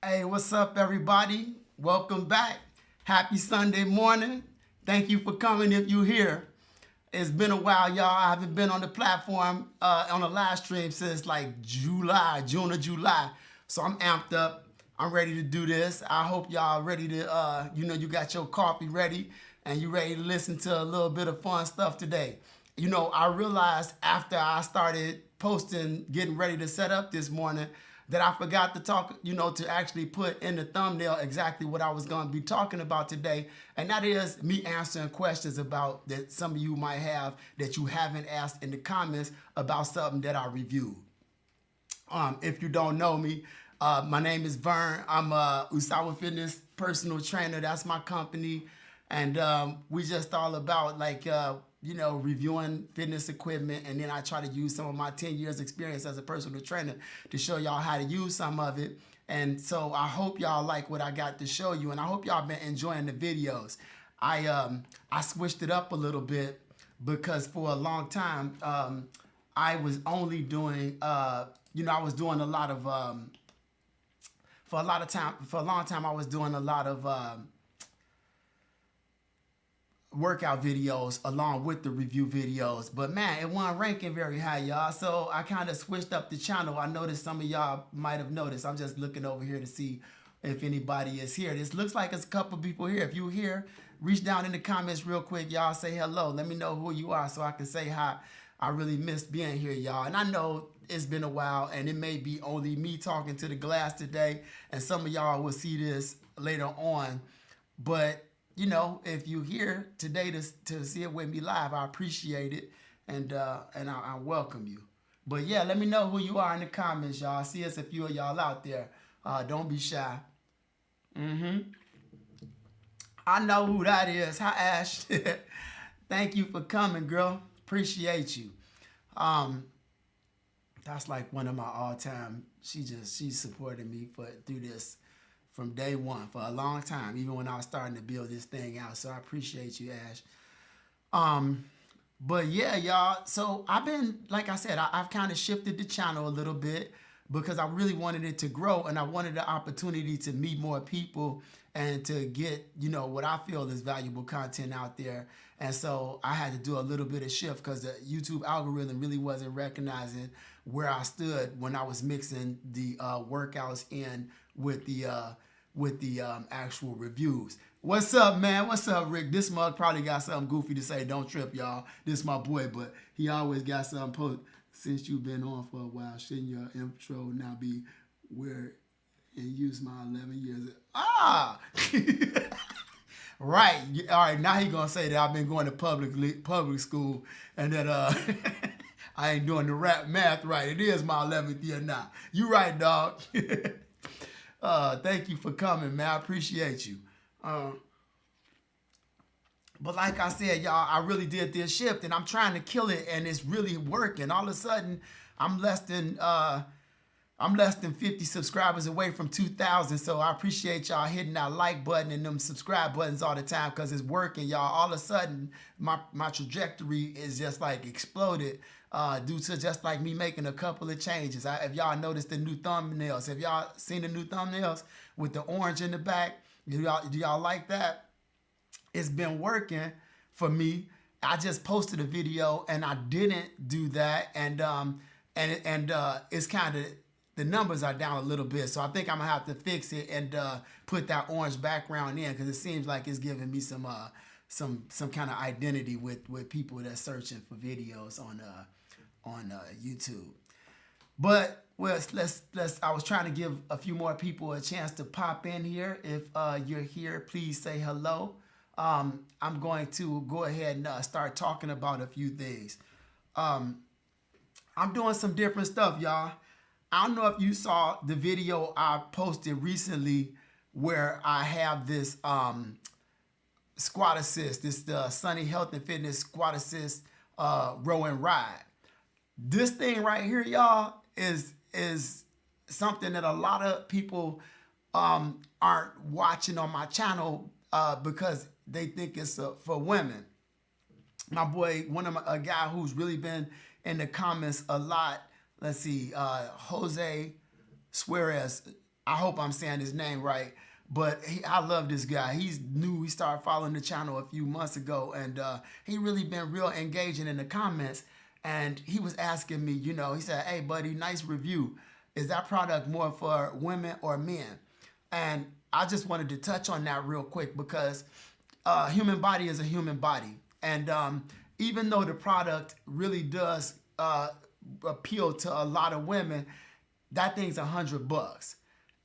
Hey, what's up, everybody? Welcome back. Happy Sunday morning. Thank you for coming if you're here. It's been a while, y'all. I haven't been on the platform on a live stream since like June or July. So I'm amped up. I'm ready to do this. I hope y'all ready to, you got your coffee ready and you ready to listen to a little bit of fun stuff today. I realized after I started posting, getting ready to set up this morning, that I forgot to talk, to actually put in the thumbnail exactly what I was going to be talking about today. And that is me answering questions about that some of you might have that you haven't asked in the comments about something that I reviewed. If you don't know me, my name is Vern. I'm a Usawa Fitness personal trainer. That's my company. And we just all about reviewing fitness equipment. And then I try to use some of my 10 years experience as a personal trainer to show y'all how to use some of it. And so I hope y'all like what I got to show you. And I hope y'all been enjoying the videos. I switched it up a little bit because for a long time, I was only doing, I was doing a lot of, for a long time, I was doing a lot of workout videos along with the review videos. But man, it wasn't ranking very high, y'all. So I kind of switched up the channel. I noticed some of y'all might have noticed. I'm just looking over here to see if anybody is here. This looks like it's a couple people here. If you're here, reach down in the comments real quick, y'all. Say hello. Let me know who you are so I can say hi. I really missed being here, y'all. And I know it's been a while, and it may be only me talking to the glass today, and some of y'all will see this later on. But, if you're here today to see it with me live, I appreciate it, and I welcome you. But, yeah, let me know who you are in the comments, y'all. See us a few of y'all out there. Don't be shy. I know who that is. Hi, Ash. Thank you for coming, girl. Appreciate you. That's like one of my all-time. She supported me through this from day one for a long time, even when I was starting to build this thing out. So I appreciate you, Ash. But yeah, y'all. So I've been, like I said, I've kind of shifted the channel a little bit because I really wanted it to grow and I wanted the opportunity to meet more people and to get, what I feel is valuable content out there. And so I had to do a little bit of shift because the YouTube algorithm really wasn't recognizing where I stood when I was mixing the workouts in with the actual reviews. What's up, man? What's up, Rick? This mug probably got something goofy to say. Don't trip, y'all. This is my boy, but he always got something post. Since you've been on for a while, shouldn't your intro now be where and use my 11 years? Right. All right, now he gonna say that I've been going to public school and that I ain't doing the rap math right. It is my 11th year now. You right, dog. Thank you for coming, man. I appreciate you. But like I said, y'all, I really did this shift and I'm trying to kill it and it's really working. All of a sudden, I'm less than 50 subscribers away from 2,000. So I appreciate y'all hitting that like button and them subscribe buttons all the time because it's working, y'all. All of a sudden, my trajectory is just like exploded due to just like me making a couple of changes. If y'all noticed the new thumbnails, have y'all seen the new thumbnails with the orange in the back? Do y'all like that? It's been working for me. I just posted a video and I didn't do that, and it's kind of the numbers are down a little bit, so I think I'm gonna have to fix it and put that orange background in because it seems like it's giving me some kind of identity with people that's searching for videos on YouTube. But let's I was trying to give a few more people a chance to pop in here. If you're here, please say hello. I'm going to go ahead and start talking about a few things. I'm doing some different stuff, y'all. I don't know if you saw the video I posted recently where I have this squat assist, this Sunny Health and Fitness squat assist row and ride. This thing right here, y'all, is something that a lot of people aren't watching on my channel because they think it's for women. My boy, a guy who's really been in the comments a lot. Let's see, Jose Suarez. I hope I'm saying his name right. But I love this guy. He's new. He started following the channel a few months ago, and he really been real engaging in the comments. And he was asking me, he said, "Hey, buddy, nice review. Is that product more for women or men?" And I just wanted to touch on that real quick because human body is a human body. And even though the product really does appeal to a lot of women, that thing's $100.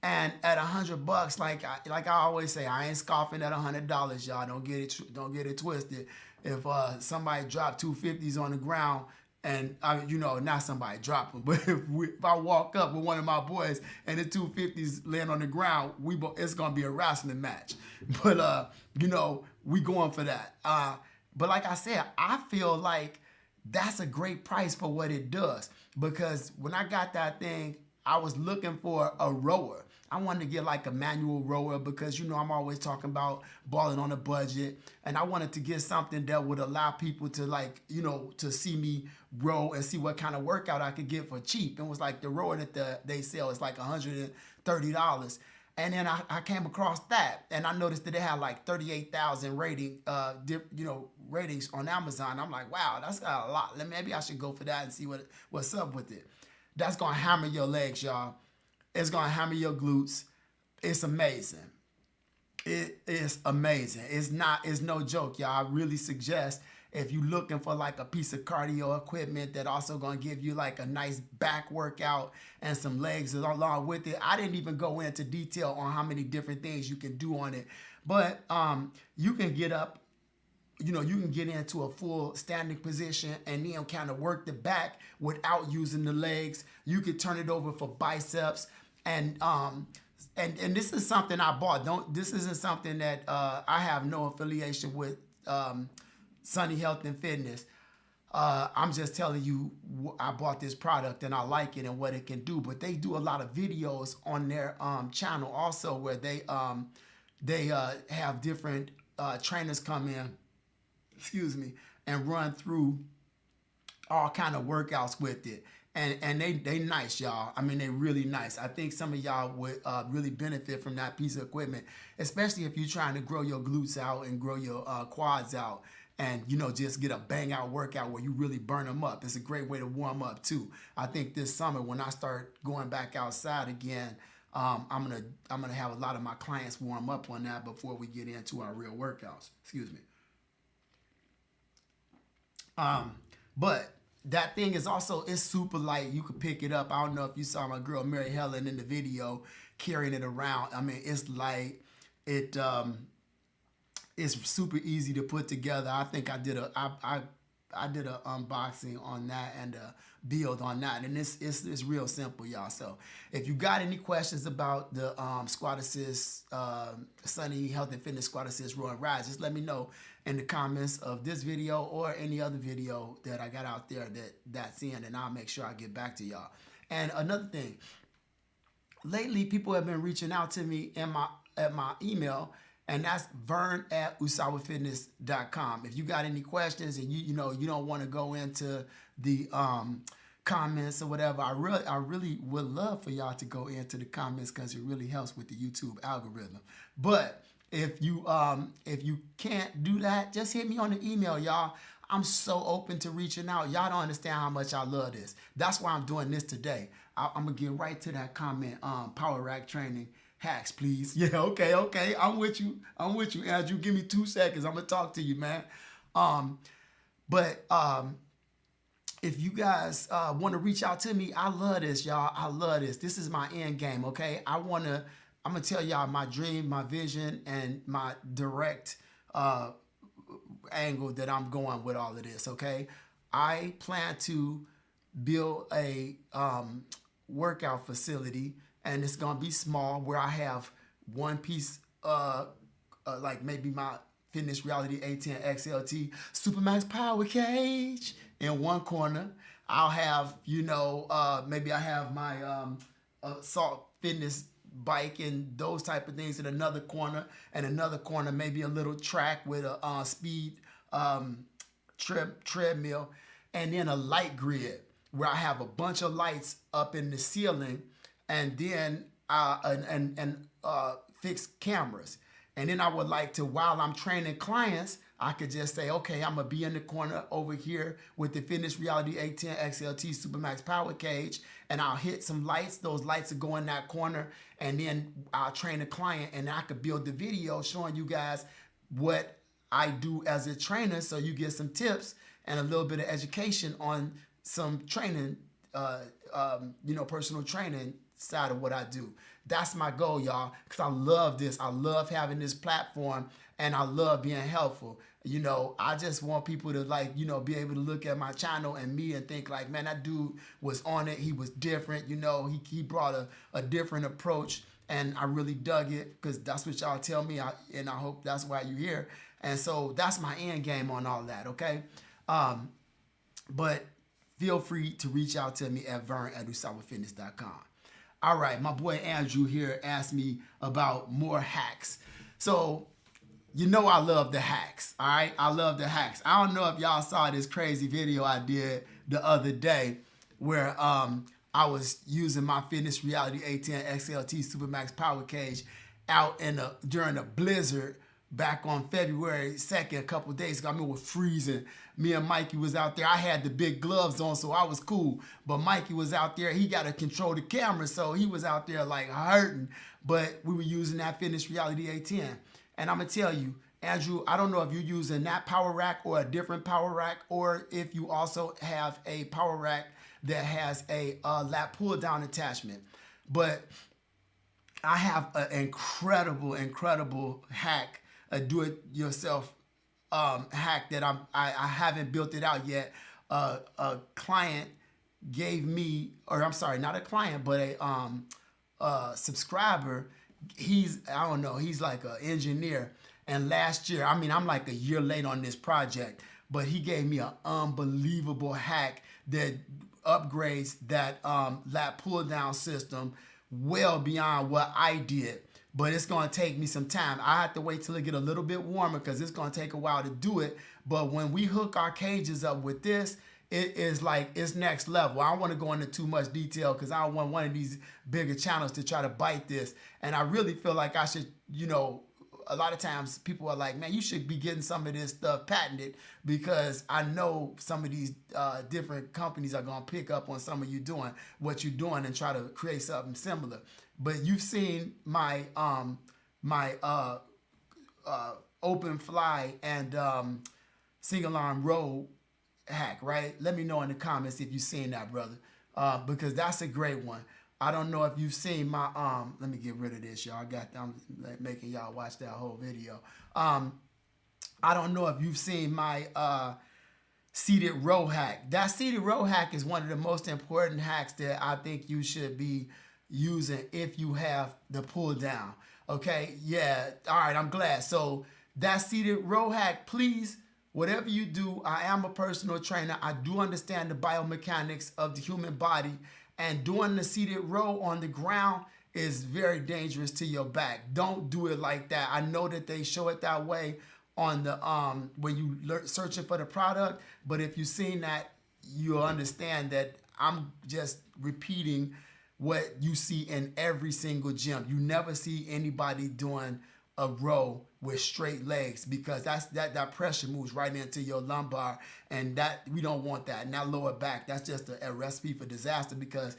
And at $100, like I always say, I ain't scoffing at $100, y'all. Don't get it twisted. If somebody dropped 250s on the ground, and not somebody drop them, but if I walk up with one of my boys and the 250s land on the ground, it's gonna be a wrestling match. But we going for that. But like I said, I feel like that's a great price for what it does, because when I got that thing, I was looking for a rower. I wanted to get like a manual rower because, I'm always talking about balling on a budget. And I wanted to get something that would allow people to to see me row and see what kind of workout I could get for cheap. It was like the rower that they sell is like $130. And then I came across that, and I noticed that they had like 38,000 ratings on Amazon. I'm like, wow, that's got a lot. Maybe I should go for that and see what's up with it. That's gonna hammer your legs, y'all. It's gonna hammer your glutes. It's amazing. It is amazing. It's no joke, y'all. I really suggest, if you're looking for like a piece of cardio equipment that also gonna give you like a nice back workout and some legs along with it. I didn't even go into detail on how many different things you can do on it, but you can get up, you can get into a full standing position and then kind of work the back without using the legs. You could turn it over for biceps, and this is something I bought. This isn't something that I have no affiliation with Sunny Health and Fitness. I'm just telling you, I bought this product and I like it and what it can do. But they do a lot of videos on their channel also, where they have different trainers come in, and run through all kind of workouts with it. And they nice, y'all. I mean, they really nice. I think some of y'all would really benefit from that piece of equipment, especially if you're trying to grow your glutes out and grow your quads out, and just get a bang out workout where you really burn them up. It's a great way to warm up too. I think this summer, when I start going back outside again, I'm gonna have a lot of my clients warm up on that before we get into our real workouts. But that thing is it's super light. You could pick it up. I don't know if you saw my girl Mary Helen in the video carrying it around. I mean, it's light. It's super easy to put together. I think I did a unboxing on that and a build on that, and it's real simple, y'all. So if you got any questions about the Squat Assist, Sunny Health and Fitness Squat Assist Row and Rise, just let me know in the comments of this video or any other video that I got out there that's in, and I'll make sure I get back to y'all. And another thing, lately people have been reaching out to me at my email, and that's vern@usawafitness.com. If you got any questions and you don't want to go into the comments or whatever, I really would love for y'all to go into the comments, because it really helps with the YouTube algorithm. But if you can't do that, just hit me on the email, y'all. I'm so open to reaching out. Y'all don't understand how much I love this. That's why I'm doing this today. I'm gonna get right to that comment. Power rack training hacks, please. Yeah, okay. I'm with you, Andrew. Give me 2 seconds. I'm gonna talk to you, man. But if you guys want to reach out to me, I love this, y'all. I love this. This is my end game, okay? I'm gonna tell y'all my dream, my vision, and my direct angle that I'm going with all of this, okay? I plan to build a workout facility, and it's gonna be small, where I have one piece, like maybe my Fitness Reality A10 XLT Supermax Power Cage in one corner. I'll have, maybe I have my Salt Fitness bike and those type of things in another corner, and another corner maybe a little track with a speed treadmill, and then a light grid where I have a bunch of lights up in the ceiling, and then fix cameras. And then I would like to, while I'm training clients, I could just say, okay, I'm gonna be in the corner over here with the Fitness Reality 810 XLT Supermax Power Cage, and I'll hit some lights. Those lights will go in that corner, and then I'll train a client, and I could build the video showing you guys what I do as a trainer, so you get some tips and a little bit of education on some training, personal training side of what I do. That's my goal, y'all, because I love this. I love having this platform, and I love being helpful. I just want people to be able to look at my channel and me and think like, man, that dude was on it. He was different. He brought a different approach, and I really dug it because that's what y'all tell me, and I hope that's why you're here. And so that's my end game on all that, okay? But feel free to reach out to me at vern@usawafitness.com. All right, my boy Andrew here asked me about more hacks. So, I love the hacks, all right? I love the hacks. I don't know if y'all saw this crazy video I did the other day where I was using my Fitness Reality 810 XLT Supermax Power Cage out during a blizzard back on February 2nd, a couple of days ago. I mean, it was freezing. Me and Mikey was out there. I had the big gloves on, so I was cool. But Mikey was out there. He got to control the camera, so he was out there like hurting. But we were using that Fitness Reality 810. And I'm going to tell you, Andrew, I don't know if you're using that power rack or a different power rack, or if you also have a power rack that has a lat pull down attachment. But I have an incredible hack, a do-it-yourself hack that I haven't built it out yet. A client gave me, or I'm sorry, not a client, but a subscriber. He's like an engineer. And last year, I'm like a year late on this project, but he gave me an unbelievable hack that upgrades that lat pull down system well beyond what I did. But it's going to take me some time. I have to wait till it get a little bit warmer because it's going to take a while to do it. But when we hook our cages up with this, it is like, it's next level. I don't want to go into too much detail because I don't want one of these bigger channels to try to bite this. And I really feel like I should, a lot of times people are like, man, you should be getting some of this stuff patented, because I know some of these different companies are going to pick up on some of you doing what you're doing and try to create something similar. But you've seen my open fly and single arm row hack, right? Let me know in the comments if you've seen that, brother, because that's a great one. I don't know if you've seen my let me get rid of this, y'all. I'm making y'all watch that whole video. I don't know if you've seen my seated row hack. That seated row hack is one of the most important hacks that I think you should be using if you have the pull down. Okay, yeah, all right, I'm glad. So that seated row hack, please, whatever you do, I am a personal trainer. I do understand the biomechanics of the human body, and doing the seated row on the ground is very dangerous to your back. Don't do it like that. I know that they show it that way on the when you searching for the product, but if you've seen that, you'll understand that I'm just repeating what you see in every single gym. You never see anybody doing a row with straight legs, because that pressure moves right into your lumbar, and that we don't want that. And that lower back, that's just a recipe for disaster, because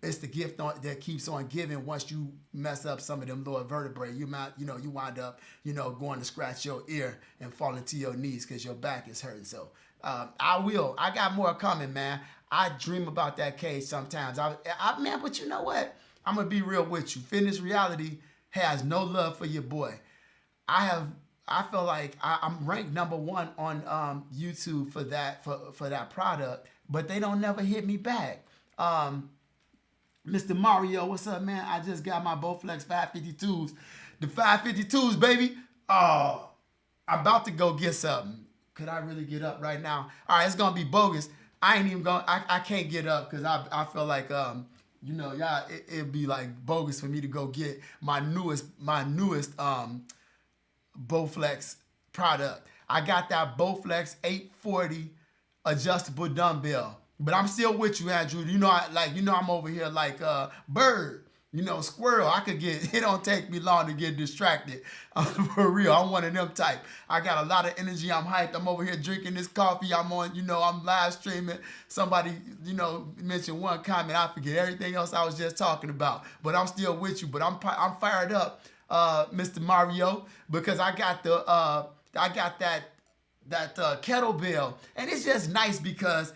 it's the gift that keeps on giving. Once you mess up some of them lower vertebrae, you wind up going to scratch your ear and falling to your knees because your back is hurting. So I got more coming, man. I dream about that cage sometimes. Man, but you know what? I'm gonna be real with you. Fitness Reality has no love for your boy. I feel like I'm ranked #1 on YouTube for that product, but they don't never hit me back. Mr. Mario, what's up, man? I just got my Bowflex 552s. The 552s, baby. Oh, I'm about to go get something. Could I really get up right now? All right, it's gonna be bogus. I ain't even going. I can't get up because I feel like y'all, it'd be like bogus for me to go get my newest Bowflex product. I got that Bowflex 840 adjustable dumbbell, but I'm still with you, Andrew. I'm over here like Bird. Squirrel, I could get, it don't take me long to get distracted. For real, I'm one of them type. I got a lot of energy. I'm hyped. I'm over here drinking this coffee. I'm on, I'm live streaming. Somebody, mentioned one comment. I forget everything else I was just talking about. But I'm still with you. But I'm fired up, Mr. Mario, because I got that kettlebell. And it's just nice because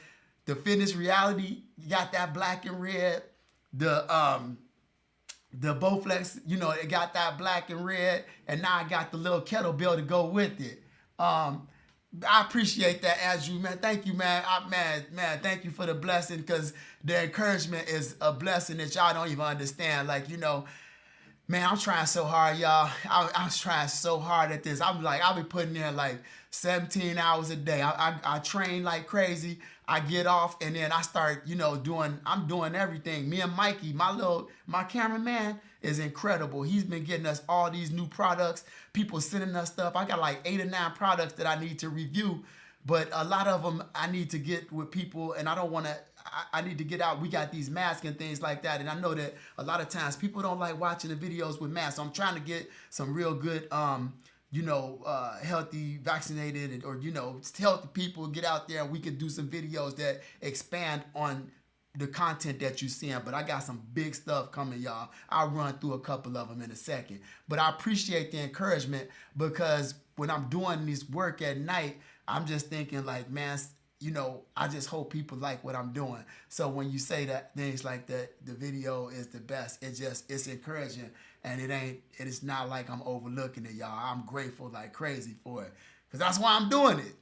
the fitness reality, you got that black and red. The Bowflex, it got that black and red, and now I got the little kettlebell to go with it. I appreciate that, Andrew, man. Thank you, man. Man, thank you for the blessing, because the encouragement is a blessing that y'all don't even understand. Like, man, I'm trying so hard, y'all. I'm trying so hard at this. I'll be putting in like 17 hours a day. I train like crazy. I get off and then I start, I'm doing everything. Me and Mikey, my cameraman is incredible. He's been getting us all these new products. People sending us stuff. I got like 8 or 9 products that I need to review, but a lot of them I need to get with people, and I need to get out. We got these masks and things like that. And I know that a lot of times people don't like watching the videos with masks. So I'm trying to get some real good, healthy, vaccinated, or, healthy people get out there, and we can do some videos that expand on the content that you're seeing. But I got some big stuff coming, y'all. I'll run through a couple of them in a second. But I appreciate the encouragement, because when I'm doing this work at night, I'm just thinking like, man, I just hope people like what I'm doing. So when you say that things like that, the video is the best. It's encouraging, and it's not like I'm overlooking it, y'all. I'm grateful like crazy for it, because that's why I'm doing it,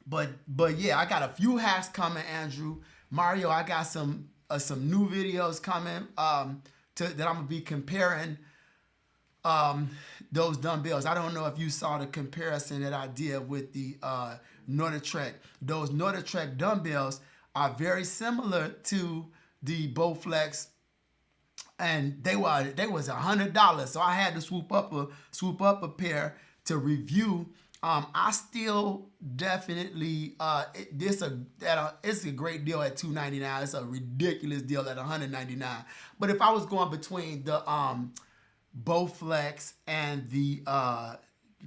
But yeah, I got a few hacks coming, Andrew. Mario, I got some new videos coming that I'm gonna be comparing those dumbbells. I don't know if you saw the comparison that I did with the Norditrek. Those Norditrek dumbbells are very similar to the Bowflex, and they was $100. So I had to swoop up a pair to review. I still definitely it's a great deal at $299. It's a ridiculous deal at $199. But if I was going between the Bowflex and the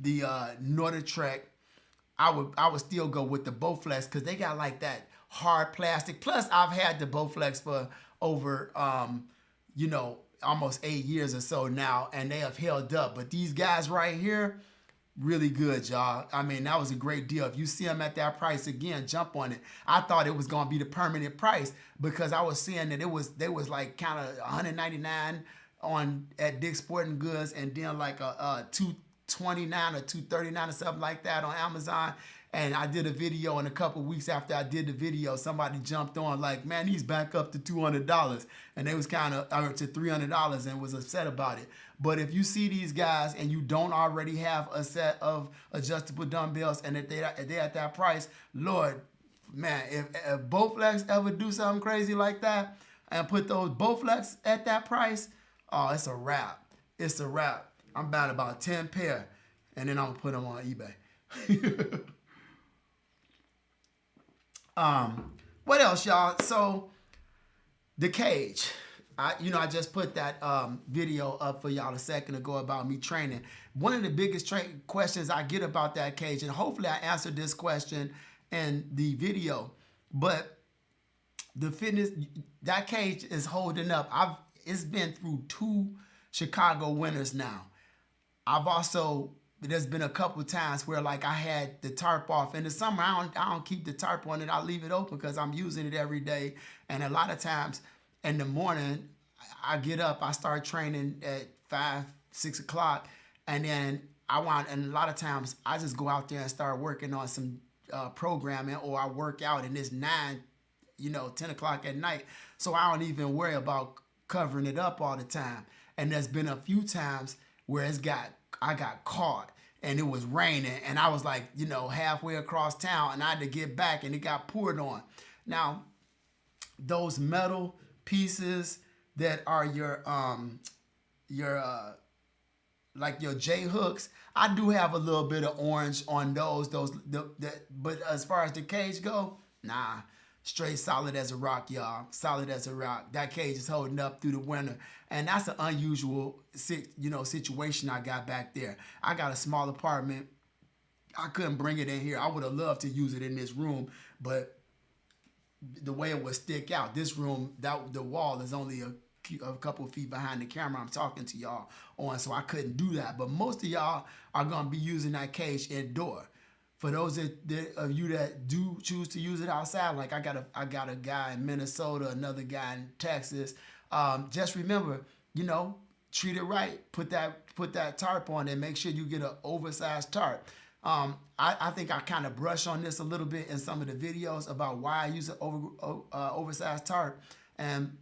Norditrek, I would still go with the Bowflex, because they got like that hard plastic. Plus, I've had the Bowflex for over almost 8 years or so now, and they have held up. But these guys right here, really good, y'all. I mean, that was a great deal. If you see them at that price again, jump on it. I thought it was going to be the permanent price, because I was seeing that they was like kind of $199 at Dick's Sporting Goods, and then like a $229 or $239 or something like that on Amazon. And I did a video, and a couple weeks after I did the video, somebody jumped on like, man, he's back up to $200, and they was kind of to $300 and was upset about it. But if you see these guys and you don't already have a set of adjustable dumbbells, and if they're at that price, Lord, man, if Bowflex ever do something crazy like that and put those Bowflex at that price, oh, it's a wrap. It's a wrap. I'm buying about 10 pair, and then I'm going to put them on eBay. What else, y'all? So, the cage. I just put that video up for y'all a second ago about me training. One of the biggest questions I get about that cage, and hopefully I answered this question in the video, but the fitness, that cage is holding up. It's been through 2 Chicago winters now. There's been a couple times where like I had the tarp off. In the summer, I don't keep the tarp on it. I leave it open because I'm using it every day. And a lot of times in the morning, I get up, I start training at 5, 6 o'clock, and then and a lot of times I just go out there and start working on some programming, or I work out, and it's 9, 10 o'clock at night. So I don't even worry about covering it up all the time. And there's been a few times where I got caught, and it was raining, and I was like, halfway across town, and I had to get back, and it got poured on. Now, those metal pieces that are your J hooks, I do have a little bit of orange on those, but as far as the cage go, nah, Straight solid as a rock, y'all. Solid as a rock. That cage is holding up through the winter. And that's an unusual, situation I got back there. I got a small apartment. I couldn't bring it in here. I would have loved to use it in this room, but the way it would stick out, this room, the wall is only a couple of feet behind the camera I'm talking to y'all on, so I couldn't do that. But most of y'all are gonna be using that cage indoor. For those of you that do choose to use it outside, like I got a guy in Minnesota, another guy in Texas. Just remember, treat it right. Put that tarp on and make sure you get an oversized tarp. I think I kind of brush on this a little bit in some of the videos about why I use an oversized tarp, and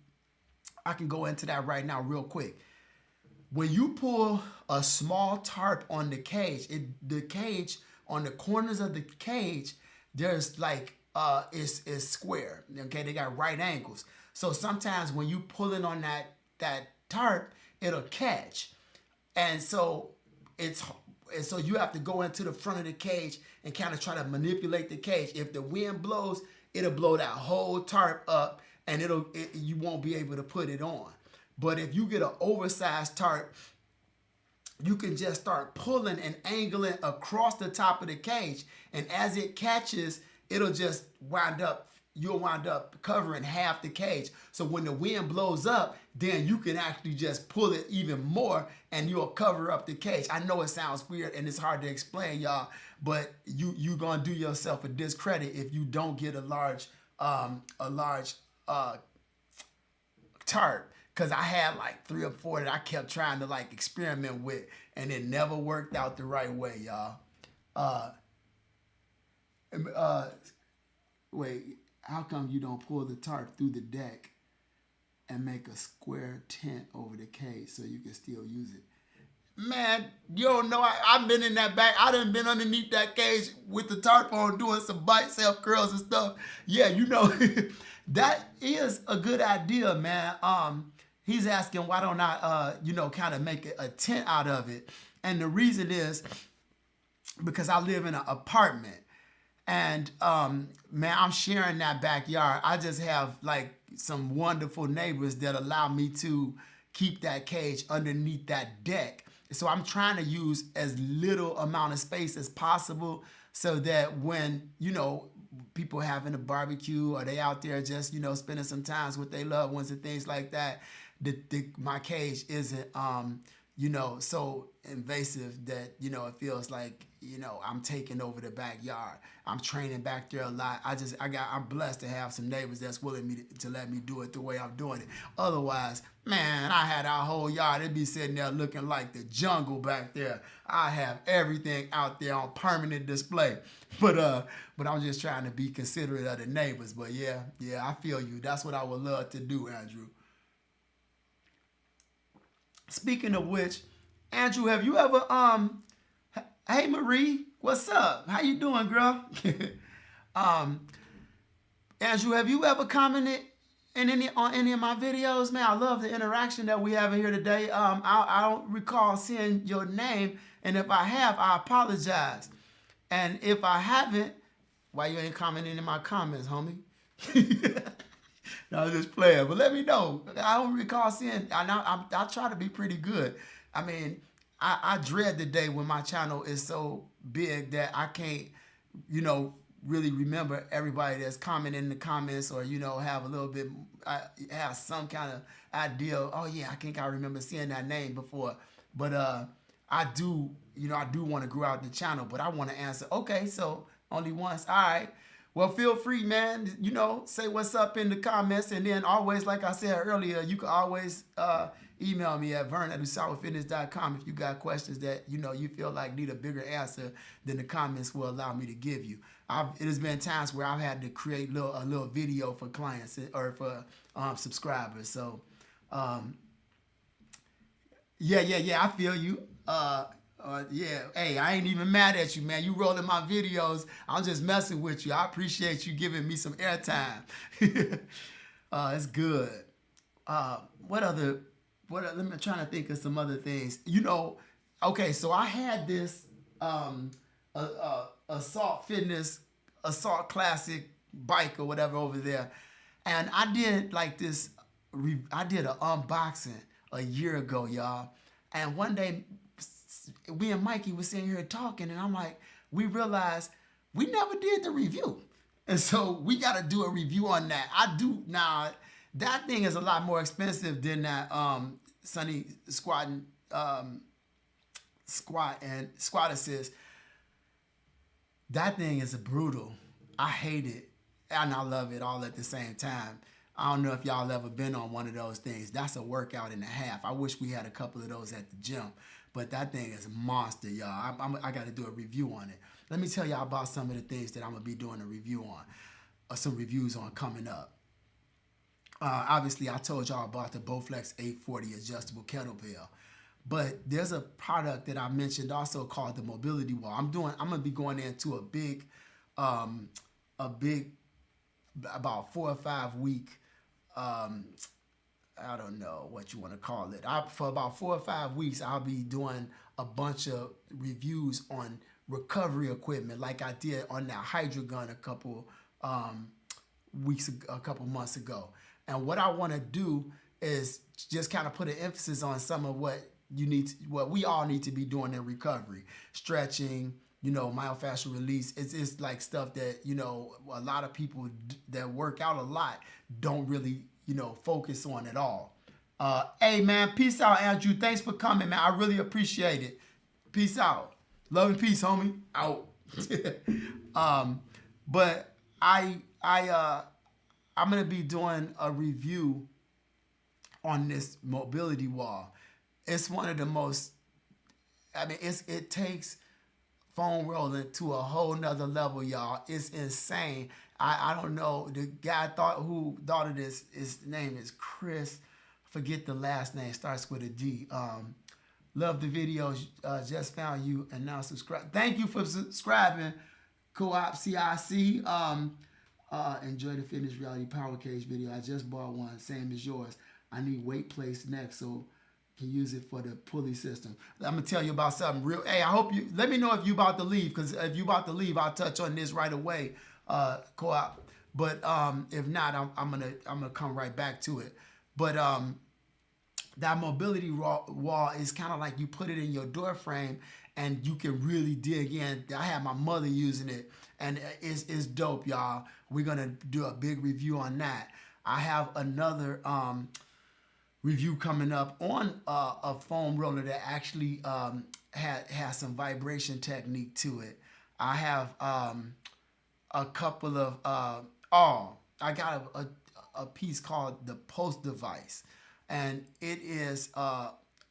I can go into that right now real quick. When you pull a small tarp on the cage, the cage on the corners of the cage, there's like it's square. Okay, they got right angles. So sometimes when you pull it on that tarp, it'll catch, and so you have to go into the front of the cage and kind of try to manipulate the cage. If the wind blows, it'll blow that whole tarp up, and you won't be able to put it on. But if you get an oversized tarp, you can just start pulling and angling across the top of the cage, and as it catches, it'll just you'll wind up covering half the cage. So when the wind blows up, then you can actually just pull it even more and you'll cover up the cage. I know it sounds weird and it's hard to explain, y'all, but you gonna do yourself a discredit if you don't get a large tarp. Cause I had like 3 or 4 that I kept trying to like experiment with, and it never worked out the right way, y'all. Wait, how come you don't pull the tarp through the deck and make a square tent over the cage so you can still use it? Man, you don't know. I've been in that back. I done been underneath that cage with the tarp on doing some bicep curls and stuff. Yeah, that is a good idea, man. He's asking why don't I, kind of make a tent out of it. And the reason is because I live in an apartment. And, man, I'm sharing that backyard. I just have, like, some wonderful neighbors that allow me to keep that cage underneath that deck. So I'm trying to use as little amount of space as possible so that when, people having a barbecue or they out there just, spending some time with their loved ones and things like that, my cage isn't, so invasive that, it feels like, I'm taking over the backyard. I'm training back there a lot. I'm blessed to have some neighbors that's willing to let me do it the way I'm doing it. Otherwise, man, I had our whole yard. It'd be sitting there looking like the jungle back there. I have everything out there on permanent display. But I'm just trying to be considerate of the neighbors. But yeah, I feel you. That's what I would love to do, Andrew. Speaking of which, Andrew, have you ever hey Marie, what's up? How you doing, girl? Andrew, have you ever commented on any of my videos? Man, I love the interaction that we have here today. I don't recall seeing your name, and if I have, I apologize. And if I haven't, why you ain't commenting in my comments, homie? No, I'm just playing, but let me know. I don't recall seeing. I try to be pretty good. I mean, I dread the day when my channel is so big that I can't, really remember everybody that's commenting in the comments, or have a little bit, have some kind of idea. Oh yeah, I think I remember seeing that name before. But I do want to grow out the channel, but I want to answer. Okay, so only once. All right. Well, feel free, man, say what's up in the comments. And then always, like I said earlier, you can always email me at vern@usawafitness.com if you got questions that, you feel like need a bigger answer than the comments will allow me to give you. It has been times where I've had to create a little video for clients or for subscribers. So, yeah, I feel you. Yeah, hey, I ain't even mad at you, man. You rolling my videos. I'm just messing with you. I appreciate you giving me some airtime. It's good. Let me trying to think of some other things. Okay, so I had this Assault Fitness, Assault Classic bike or whatever over there. And I did like this, I did an unboxing a year ago, y'all. And one day, we and Mikey was sitting here talking, and I'm like, we realized we never did the review. And so we got to do a review on that. I do now. That thing is a lot more expensive than that Sunny Squat Assist. That thing is brutal. I hate it and I love it all at the same time. I don't know if y'all ever been on one of those things. That's a workout and a half. I wish we had a couple of those at the gym, but that thing is a monster, y'all. I got to do a review on it. Let me tell y'all about some of the things that I'm going to be doing a review on, or some reviews on coming up. Obviously, I told y'all about the Bowflex 840 adjustable kettlebell. But there's a product that I mentioned also called the mobility wall. I'm gonna be going into a big about 4 or 5 week, I don't know what you want to call it. For about 4 or 5 weeks, I'll be doing a bunch of reviews on recovery equipment, like I did on that Hydra gun a couple months ago. And what I want to do is just kind of put an emphasis on some of what we all need to be doing in recovery. Stretching, myofascial release. It's like stuff that, a lot of people that work out a lot don't really, focus on at all. Hey, man, peace out, Andrew. Thanks for coming, man. I really appreciate it. Peace out. Love and peace, homie. Out. But I'm going to be doing a review on this mobility wall. It's one of the most, it takes foam rolling to a whole nother level, y'all. It's insane. I don't know. The guy who thought of this, his name is Chris. Forget the last name. Starts with a D. Love the videos. Just found you and now subscribe. Thank you for subscribing. Co-op CIC. Enjoy the fitness reality power cage video. I just bought one, same as yours. I need weight placed next, so can use it for the pulley system. I'm gonna tell you about something real. Hey, I hope you let me know if you about to leave, because if you about to leave, I'll touch on this right away. Co-op. But if not, I'm gonna come right back to it. But that mobility wall is kind of like you put it in your door frame and you can really dig in. I had my mother using it, and it's dope, y'all. We're gonna do a big review on that. I have another review coming up on a foam roller that actually has some vibration technique to it. I have a couple of I got a piece called the Post Device, and it is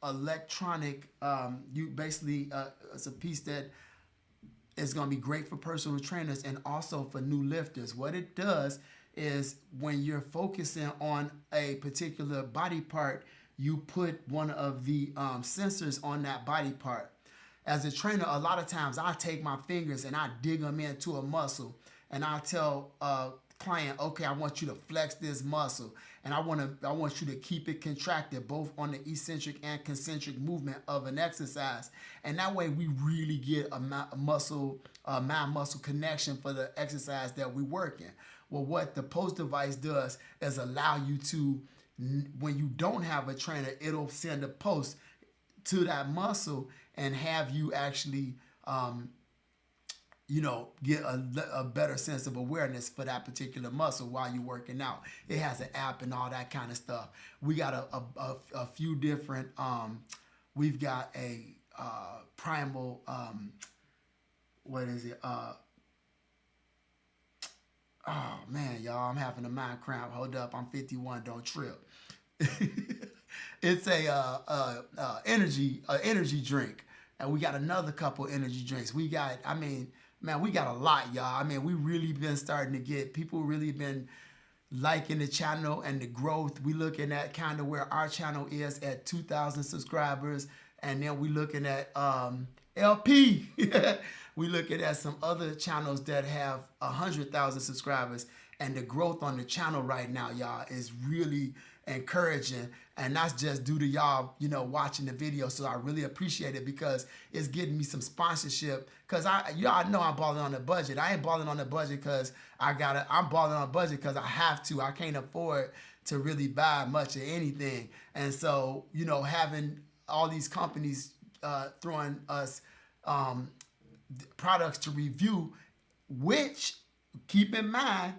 electronic. You basically it's a piece that is going to be great for personal trainers and also for new lifters. What it does is when you're focusing on a particular body part, you put one of the sensors on that body part. As a trainer, a lot of times I take my fingers and I dig them into a muscle, and I tell a client, okay, I want you to flex this muscle, and I want you to keep it contracted both on the eccentric and concentric movement of an exercise, and that way we really get a mind-muscle connection for the exercise that we're working. Well, what the Post Device does is allow you to, when you don't have a trainer, it'll send a post to that muscle and have you actually, get a better sense of awareness for that particular muscle while you're working out. It has an app and all that kind of stuff. We got a few different, we've got a primal, what is it? Oh man, y'all, I'm having a mind cramp. Hold up, I'm 51. Don't trip. It's a energy drink, and we got another couple energy drinks. We got, we got a lot, y'all. We really been starting to get people really been liking the channel and the growth. We looking at kind of where our channel is at 2,000 subscribers, and then we looking at LP. We looking at some other channels that have 100,000 subscribers, and the growth on the channel right now, y'all, is really encouraging. And that's just due to y'all, watching the video. So I really appreciate it because it's getting me some sponsorship. Because y'all know I'm balling on the budget. I ain't balling on the budget because I'm balling on a budget because I have to. I can't afford to really buy much of anything. And so, having all these companies throwing us products to review, which, keep in mind,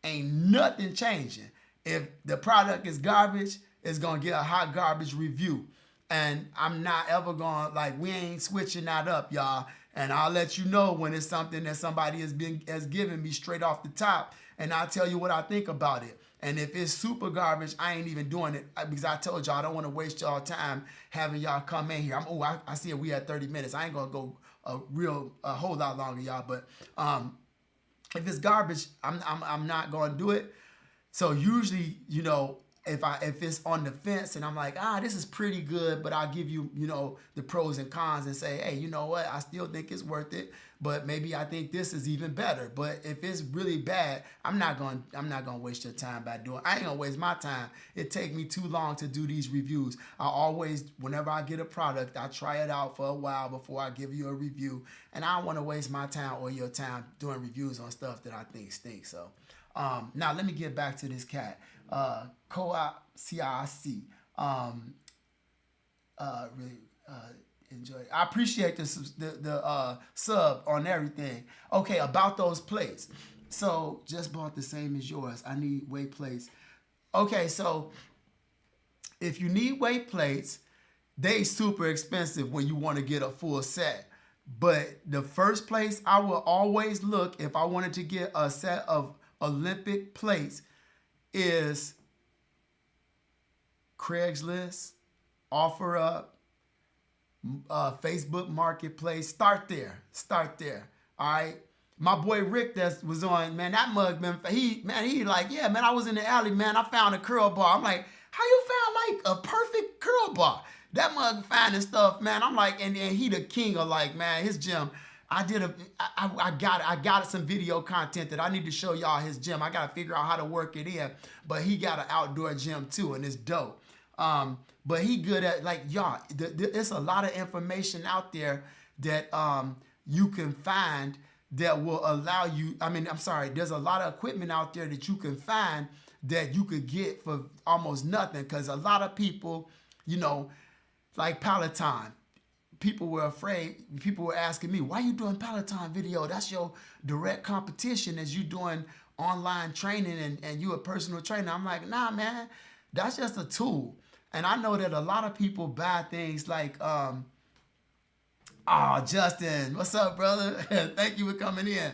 ain't nothing changing. If the product is garbage, it's going to get a hot garbage review. And I'm not ever going, we ain't switching that up, y'all. And I'll let you know when it's something that somebody has given me straight off the top. And I'll tell you what I think about it. And if it's super garbage, I ain't even doing it because I told y'all I don't want to waste y'all time having y'all come in here. I see we had 30 minutes. I ain't going to go a whole lot longer, y'all. But if it's garbage, I'm not going to do it. So usually, if it's on the fence and I'm like, this is pretty good, but I'll give you, the pros and cons and say, hey, you know what? I still think it's worth it, but maybe I think this is even better. But if it's really bad, I'm not going to waste your time by doing. I ain't going to waste my time. It take me too long to do these reviews. I always, whenever I get a product, I try it out for a while before I give you a review. And I don't want to waste my time or your time doing reviews on stuff that I think stinks. So now let me get back to this cat. Co-op CIC. Really enjoy it. I appreciate the sub on everything. Okay, about those plates. So just bought the same as yours. I need weight plates. Okay, so if you need weight plates, they super expensive when you want to get a full set. But the first place I will always look if I wanted to get a set of Olympic plates is Craigslist, OfferUp, Facebook Marketplace. Start there. All right. My boy Rick that was on, man, that mug, man, he like, yeah, man, I was in the alley, man. I found a curl bar. I'm like, how you found like a perfect curl bar? That mug finding stuff, man. I'm like, and he the king of man, his gym. I got some video content that I need to show y'all his gym. I got to figure out how to work it in. But he got an outdoor gym too, and it's dope. But he good at y'all. There's a lot of information out there that you can find that will allow you. There's a lot of equipment out there that you can find that you could get for almost nothing. Because a lot of people, like Peloton. People were afraid. People were asking me, why you doing Peloton video? That's your direct competition as you doing online training and you a personal trainer. I'm like, nah, man, that's just a tool. And I know that a lot of people buy things like, Justin, what's up, brother? Thank you for coming in.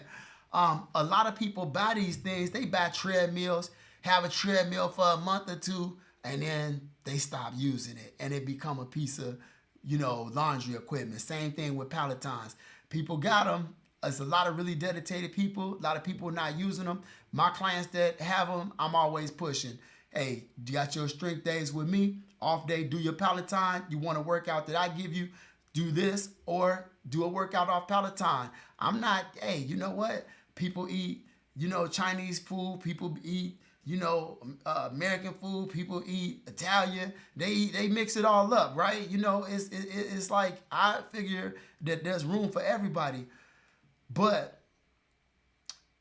A lot of people buy these things. They buy treadmills, have a treadmill for a month or two, and then they stop using it. And it become a piece of laundry equipment. Same thing with Pelotons. People got them. It's a lot of really dedicated people. A lot of people not using them. My clients that have them, I'm always pushing. Hey, you got your strength days with me. Off day, do your Peloton. You want a workout that I give you, do this or do a workout off Peloton. I'm not, hey, you know what? People eat, Chinese food. People eat, American food. People eat Italian. They mix it all up, right? It's like I figure that there's room for everybody, but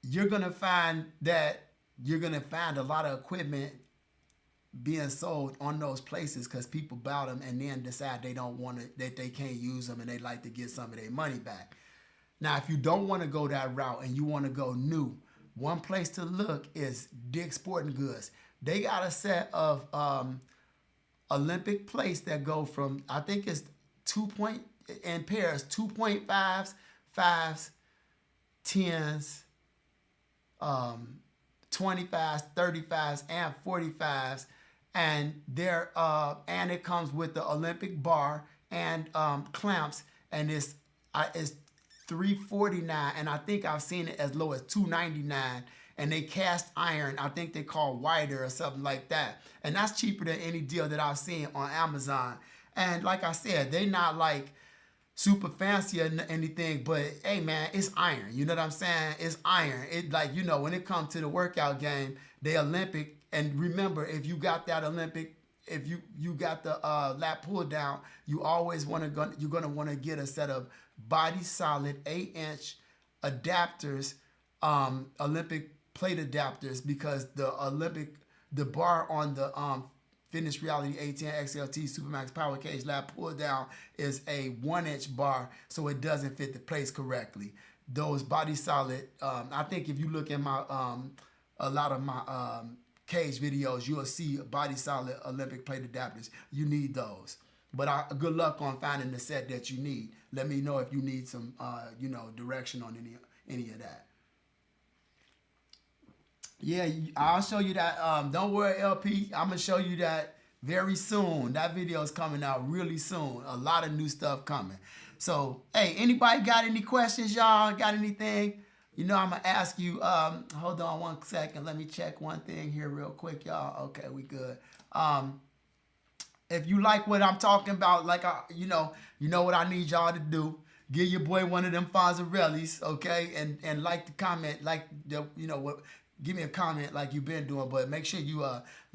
you're gonna find a lot of equipment being sold on those places because people buy them and then decide they don't want it, that they can't use them and they like to get some of their money back. Now, if you don't want to go that route and you want to go new, one place to look is Dick's Sporting Goods. They got a set of Olympic plates that go from, I think it's 2.5s, 5s, 10s, 25s, 35s, and 45s. And and it comes with the Olympic bar and clamps, and it's $349, and I think I've seen it as low as $299. And they cast iron, I think they call whiter or something like that. And that's cheaper than any deal that I've seen on Amazon. And like I said, they not like super fancy or anything, but hey man, it's iron. You know what I'm saying? It's iron. It when it comes to the workout game, they Olympic And remember, if you got that Olympic, if you got the lat pull down, you always you're gonna want to get a set of body solid 8-inch adapters, Olympic plate adapters, because the bar on the Fitness Reality A10 XLT Supermax Power Cage lat pull down is a 1-inch bar, so it doesn't fit the place correctly. Those body solid, I think if you look at my a lot of my cage videos, you'll see body solid Olympic plate adapters. You need those. But good luck on finding the set that you need. Let me know if you need some direction on any of that. Yeah, I'll show you that. Don't worry, LP. I'm gonna show you that very soon. That video is coming out really soon. A lot of new stuff coming. So, hey, anybody got any questions, y'all? Got anything? I'm gonna ask you. Hold on one second. Let me check one thing here real quick, y'all. Okay, we good. If you like what I'm talking about, like you know what I need y'all to do. Give your boy one of them Fonzarellis, okay? And like the comment, give me a comment like you've been doing, but make sure you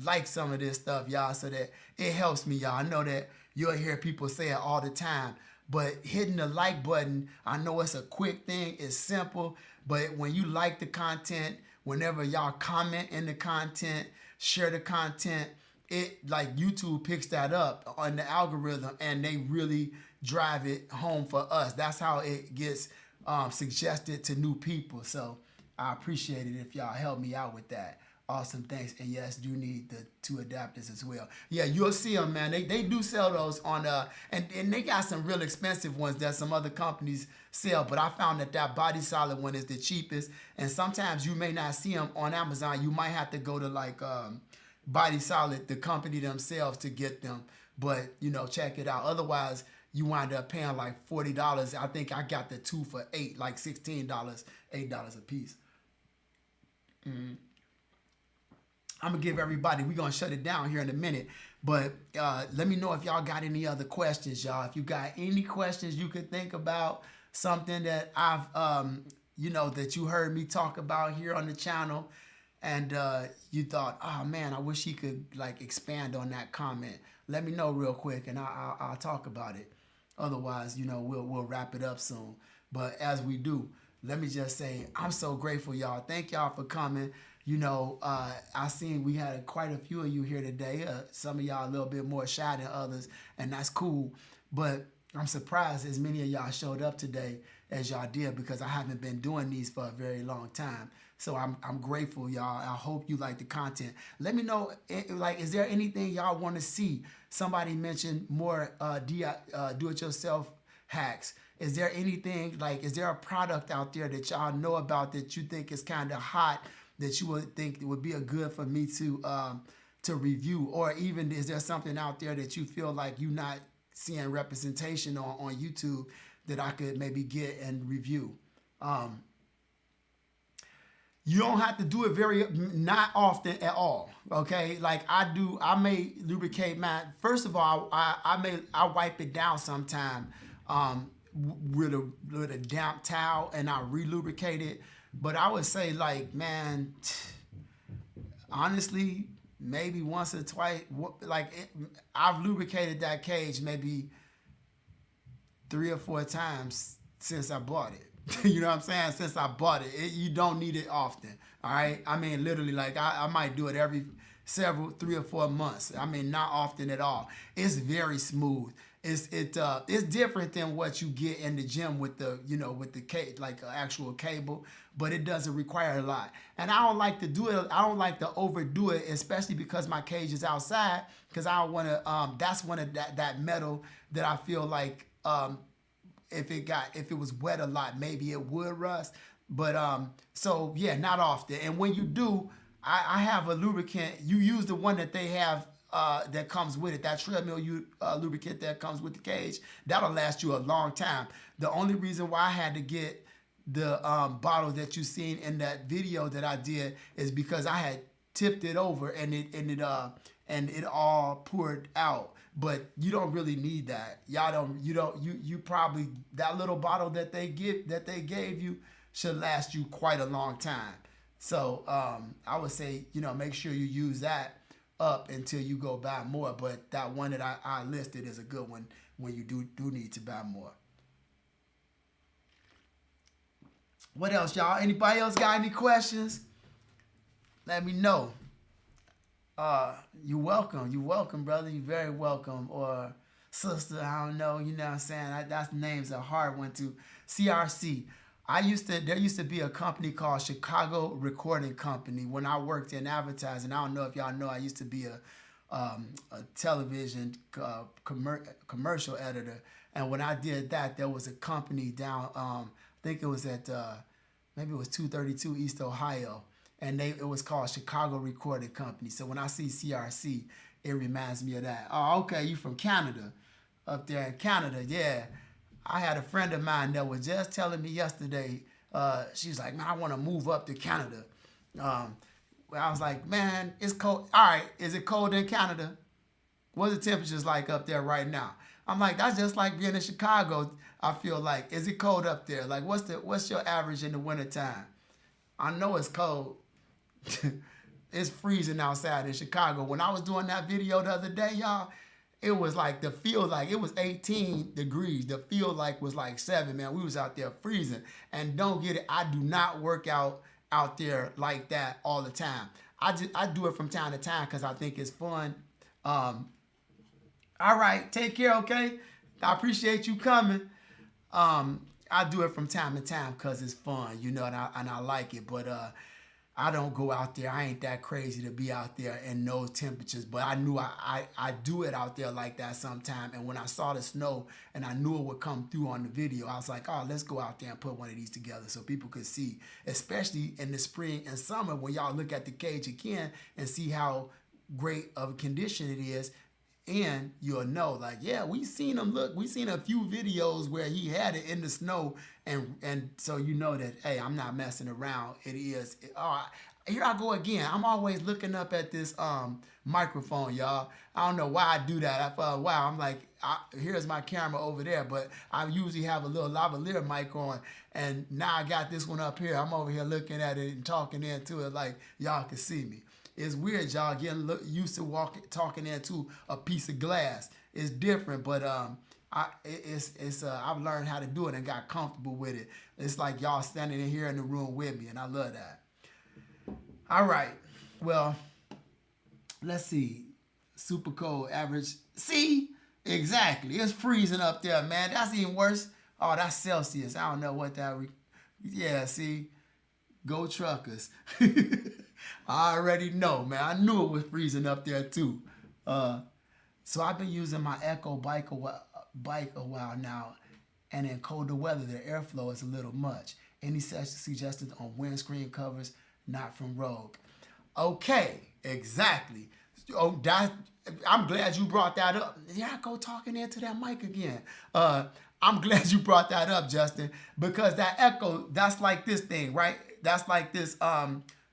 like some of this stuff, y'all, so that it helps me, y'all. I know that you'll hear people say it all the time, but hitting the like button, I know it's a quick thing, it's simple, but when you like the content, whenever y'all comment in the content, share the content, it like YouTube picks that up on the algorithm, and they really drive it home for us. That's how it gets suggested to new people. So I appreciate it if y'all help me out with that. Awesome, thanks. And yes, do need the 2 adapters as well. Yeah, you'll see them, man. They do sell those on and they got some real expensive ones that some other companies sell, but I found that body solid one is the cheapest. And sometimes you may not see them on Amazon. You might have to go to like Body Solid, the company themselves, to get them. But check it out. Otherwise, you wind up paying like $40. I think I got the 2 for $8, like $16, $8 a piece. I'm gonna give everybody, we're gonna shut it down here in a minute, but let me know if y'all got any other questions, y'all. If you got any questions you could think about, something that I've that you heard me talk about here on the channel, and you thought, oh man, I wish he could like expand on that comment, let me know real quick, and I'll talk about it. Otherwise, we'll wrap it up soon. But as we do, let me just say, I'm so grateful, y'all. Thank y'all for coming. I seen we had quite a few of you here today. Some of y'all a little bit more shy than others, and that's cool. But I'm surprised as many of y'all showed up today as y'all did, because I haven't been doing these for a very long time. So I'm grateful, y'all. I hope you like the content. Let me know, is there anything y'all want to see? Somebody mentioned more do-it-yourself hacks. Is there anything, is there a product out there that y'all know about that you think is kind of hot, that you would think it would be a good for me to review? Or even is there something out there that you feel like you're not seeing representation on YouTube that I could maybe get and review? You don't have to do it not often at all, okay? Like I may lubricate my, first of all, I wipe it down sometime with a damp towel, and I re-lubricate it. But I would say, man, honestly, maybe once or twice, I've lubricated that cage maybe 3 or 4 times since I bought it. You know what I'm saying? Since I bought it. You don't need it often, all right? I mean, literally, I might do it every 3 or 4 months. I mean, not often at all. It's very smooth. It's different than what you get in the gym with the cage, like an actual cable, but it doesn't require a lot. And I don't like to do it. I don't like to overdo it, especially because my cage is outside, because I don't want to. That's one of that metal that I feel like if it was wet a lot, maybe it would rust. But so yeah, not often. And when you do, I have a lubricant. You use the one that they have that comes with it, that treadmill lubricant that comes with the cage. That'll last you a long time. The only reason why I had to get the bottle that you seen in that video that I did is because I had tipped it over and it all poured out. But you don't really need that. You probably, that little bottle that they gave you should last you quite a long time. So I would say, make sure you use that up until you go buy more. But that one that I listed is a good one when you do need to buy more. What else, y'all? Anybody else got any questions? Let me know. You're welcome. You're welcome, brother. You're very welcome. Or sister, I don't know. You know what I'm saying? That's name's a hard one too. CRC. There used to be a company called Chicago Recording Company when I worked in advertising. I don't know if y'all know, I used to be a television commercial editor. And when I did that, there was a company down, I think it was at, maybe it was 232 East Ohio. And it was called Chicago Recording Company. So when I see CRC, it reminds me of that. Oh, okay, you from Canada, up there in Canada, yeah. I had a friend of mine that was just telling me yesterday, she was like, man, I want to move up to Canada. I was like, man, it's cold. All right, is it cold in Canada? What's the temperatures like up there right now? I'm like, that's just like being in Chicago, I feel like. Is it cold up there? Like, what's your average in the wintertime? I know it's cold. It's freezing outside in Chicago. When I was doing that video the other day, y'all, it was like the feel like it was 18 degrees. The feel like was like 7, man. We was out there freezing. And don't get it, I do not work out there like that all the time. I do it from time to time because I think it's fun. All right, take care, okay? I appreciate you coming. I do it from time to time because it's fun, and I like it. But I don't go out there. I ain't that crazy to be out there in those temperatures. But I knew I do it out there like that sometime. And when I saw the snow and I knew it would come through on the video, I was like, oh, let's go out there and put one of these together so people could see, especially in the spring and summer when y'all look at the cage again and see how great of a condition it is. And you'll know, like, yeah, we seen a few videos where he had it in the snow, and so you know that, hey, I'm not messing around. It is. Here I go again. I'm always looking up at this microphone, y'all. I don't know why I do that. I thought, wow, I'm like, here's my camera over there, but I usually have a little lavalier mic on, and now I got this one up here. I'm over here looking at it and talking into it like y'all can see me. It's weird, y'all, getting used to talking into a piece of glass. It's different, but I've learned how to do it and got comfortable with it. It's like y'all standing in here in the room with me, and I love that. All right, well, let's see. Super cold, average. See, exactly. It's freezing up there, man. That's even worse. Oh, that's Celsius. I don't know what that. Yeah, see, go truckers. I already know, man. I knew it was freezing up there too. So I've been using my Echo bike a while now, and in colder weather, the airflow is a little much. Any suggestions on windscreen covers not from Rogue? Okay, exactly. Oh, I'm glad you brought that up. Yeah, go talking into that mic again. I'm glad you brought that up, Justin, because that Echo, that's like this thing, right? That's like this.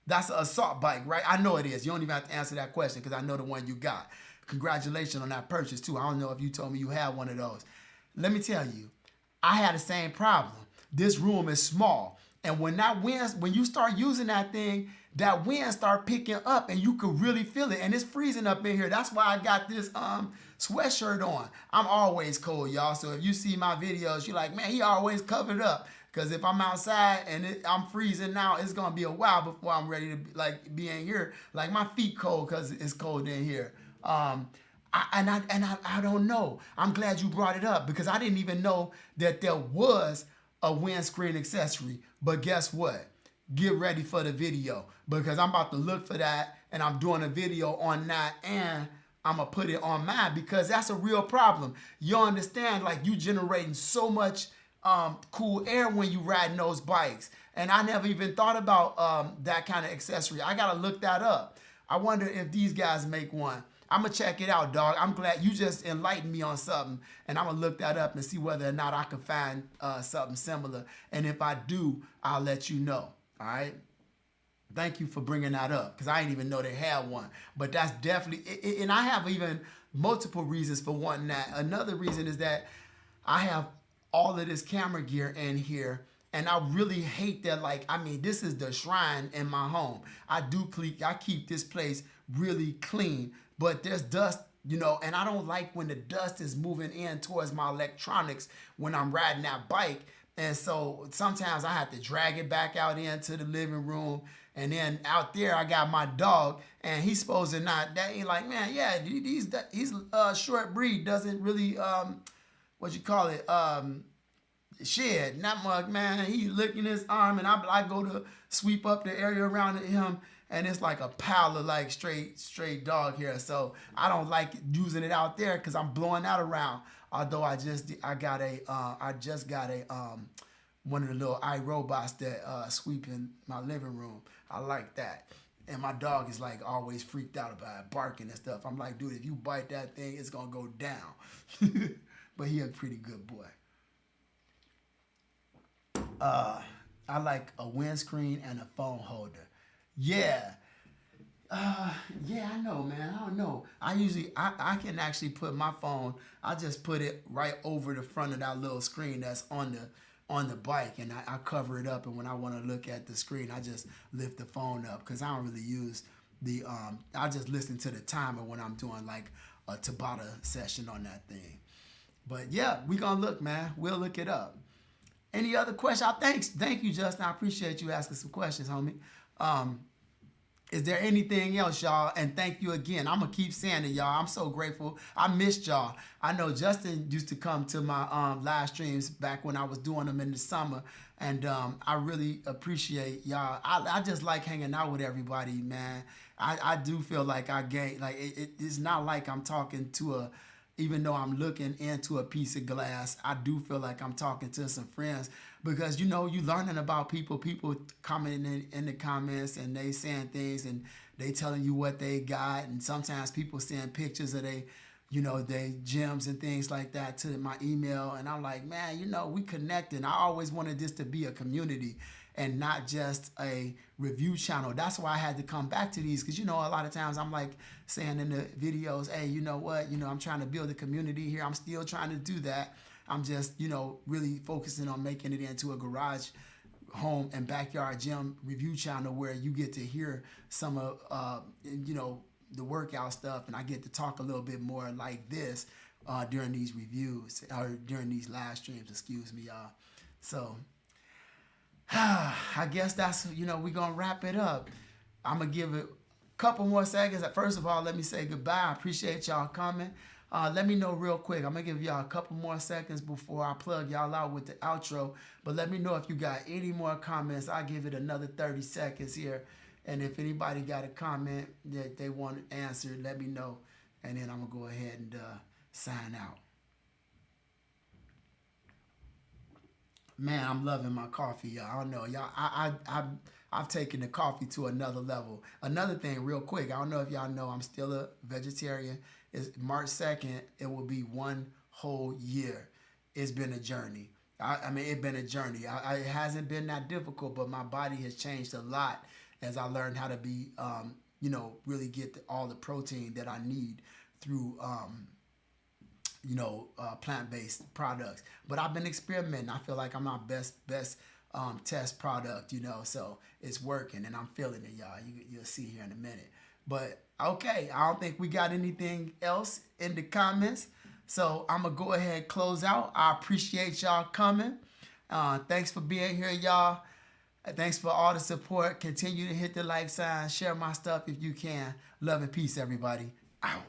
That's an assault bike, right? I know it is. You don't even have to answer that question because I know the one you got. Congratulations on that purchase, too. I don't know if you told me you had one of those. Let me tell you, I had the same problem. This room is small. And when you start using that thing, that wind start picking up and you could really feel it. And it's freezing up in here. That's why I got this sweatshirt on. I'm always cold, y'all. So if you see my videos, you're like, man, he always covered up. Because if I'm outside and I'm freezing now, it's going to be a while before I'm ready to be in here. Like my feet cold because it's cold in here. I don't know. I'm glad you brought it up because I didn't even know that there was a windscreen accessory. But guess what? Get ready for the video because I'm about to look for that and I'm doing a video on that and I'm going to put it on mine because that's a real problem. You understand, like you generating so much cool air when you riding those bikes. And I never even thought about that kind of accessory. I got to look that up. I wonder if these guys make one. I'm going to check it out, dog. I'm glad you just enlightened me on something. And I'm going to look that up and see whether or not I can find something similar. And if I do, I'll let you know. All right? Thank you for bringing that up because I didn't even know they had one. But that's definitely, and I have even multiple reasons for wanting that. Another reason is that I have all of this camera gear in here And I really hate that. Like, I mean, this is the shrine in my home. I keep this place really clean, but there's dust, and I don't like when the dust is moving in towards my electronics when I'm riding that bike. And so sometimes I have to drag it back out into the living room. And then out there, I got my dog, and he's supposed to not. That ain't like, man, yeah, he's short breed, doesn't really what you call it shed. Not much, man. He licking his arm, and I go to sweep up the area around him, and it's like a pile of like straight dog hair. So I don't like using it out there because I'm blowing that around. Although I just got a one of the little iRobots that sweep in my living room. I like that. And my dog is like always freaked out about it, barking and stuff. I'm like, dude, if you bite that thing, it's gonna go down. But he a pretty good boy. I like a windscreen and a phone holder. Yeah. Yeah, I know, man. I don't know. I can actually put my phone. I just put it right over the front of that little screen that's on the bike, and I cover it up. And when I want to look at the screen, I just lift the phone up because I don't really use the. I just listen to the timer when I'm doing like a Tabata session on that thing. But yeah, we gonna look, man. We'll look it up. Any other questions? Thank you, Justin. I appreciate you asking some questions, homie. Is there anything else, y'all? And thank you again. I'm going to keep saying it, y'all. I'm so grateful. I missed y'all. I know Justin used to come to my live streams back when I was doing them in the summer. And I really appreciate y'all. I just like hanging out with everybody, man. I do feel like I gain. Like it's not like I'm talking to even though I'm looking into a piece of glass, I do feel like I'm talking to some friends because, you learning about people commenting in the comments and they saying things and they telling you what they got. And sometimes people send pictures of they gyms and things like that to my email. And I'm like, man, we connecting. I always wanted this to be a community and not just a review channel. That's why I had to come back to these because, a lot of times I'm like saying in the videos, hey, you know what? I'm trying to build a community here. I'm still trying to do that. I'm just, really focusing on making it into a garage, home, and backyard gym review channel where you get to hear some of, the workout stuff, and I get to talk a little bit more like this during these reviews or during these live streams, excuse me, y'all. So I guess that's, we're going to wrap it up. I'm going to give it a couple more seconds. First of all, let me say goodbye. I appreciate y'all coming. Let me know real quick. I'm going to give y'all a couple more seconds before I plug y'all out with the outro. But let me know if you got any more comments. I'll give it another 30 seconds here. And if anybody got a comment that they want answered, let me know. And then I'm going to go ahead and sign out. Man, I'm loving my coffee, y'all. I don't know, y'all. I've taken the coffee to another level. Another thing, real quick. I don't know if y'all know I'm still a vegetarian. It's March 2nd. It will be 1 whole year. It's been a journey. It's been a journey. It hasn't been that difficult, but my body has changed a lot as I learned how to be, really get all the protein that I need through plant-based products. But I've been experimenting. I feel like I'm my best test product, so it's working and I'm feeling it, y'all. You'll see here in a minute. But okay, I don't think we got anything else in the comments. So I'm going to go ahead and close out. I appreciate y'all coming. Thanks for being here, y'all. Thanks for all the support. Continue to hit the like sign. Share my stuff if you can. Love and peace, everybody. Out.